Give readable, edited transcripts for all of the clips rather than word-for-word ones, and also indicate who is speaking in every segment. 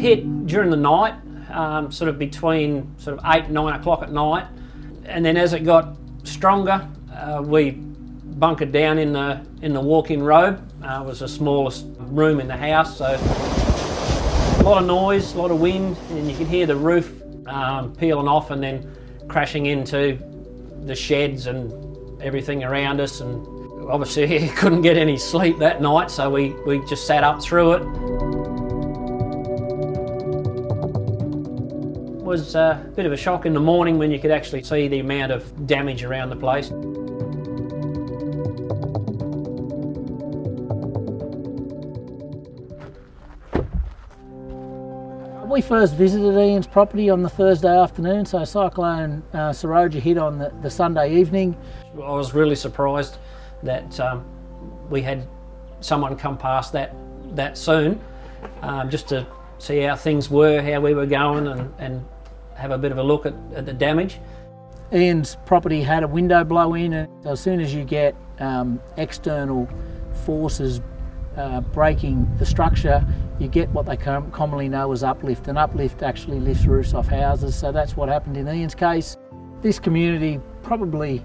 Speaker 1: hit during the night, sort of between sort of 8 and 9 o'clock at night, and then as it got stronger, we bunkered down in the walk-in robe. It was the smallest room in the house, so a lot of noise, a lot of wind, and you could hear the roof peeling off and then crashing into the sheds and everything around us. And obviously couldn't get any sleep that night, so we just sat up through it. It was a bit of a shock in the morning when you could actually see the amount of damage around the place.
Speaker 2: We first visited Ian's property on the Thursday afternoon, so Cyclone Seroja hit on the Sunday evening.
Speaker 1: I was really surprised that we had someone come past that soon, just to see how things were, how we were going, and have a bit of a look at the damage.
Speaker 2: Ian's property had a window blow in, and as soon as you get external forces breaking the structure, you get what they commonly know as uplift, and uplift actually lifts roofs off houses, so that's what happened in Ian's case. This community, probably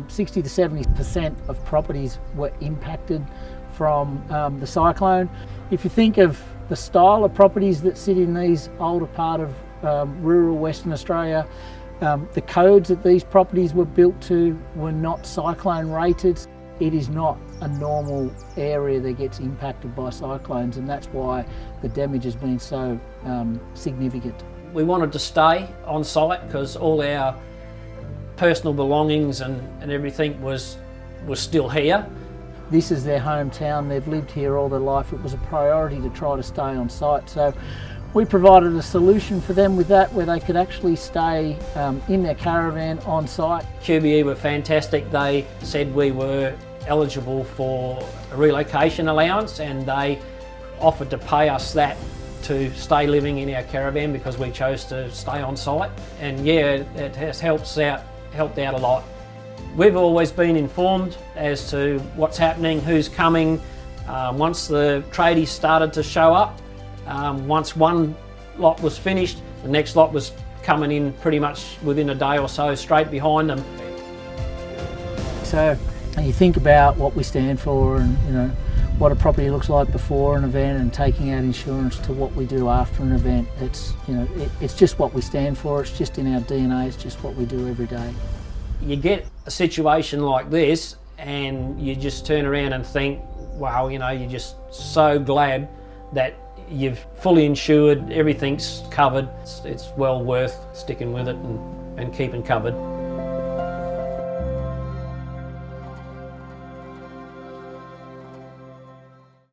Speaker 2: 60 to 70% of properties were impacted from the cyclone. If you think of the style of properties that sit in these older part of rural Western Australia, the codes that these properties were built to were not cyclone rated. It is not a normal area that gets impacted by cyclones, and that's why the damage has been so significant. We
Speaker 1: wanted to stay on site because all our personal belongings and everything was still here.
Speaker 2: This is their hometown, they've lived here all their life. It was a priority to try to stay on site. So we provided a solution for them with that, where they could actually stay in their caravan on site.
Speaker 1: QBE were fantastic. They said we were eligible for a relocation allowance, and they offered to pay us that to stay living in our caravan because we chose to stay on site. And yeah, it has helped out a lot. We've always been informed as to what's happening, who's coming. Once the tradies started to show up, once one lot was finished, the next lot was coming in pretty much within a day or so, straight behind them.
Speaker 2: So you think about what we stand for, and what a property looks like before an event, and taking out insurance to what we do after an event. It's just what we stand for. It's just in our DNA. It's just what we do every day.
Speaker 1: You get a situation like this, and you just turn around and think, wow, you're just so glad that you've fully insured, everything's covered. It's well worth sticking with it and keeping covered.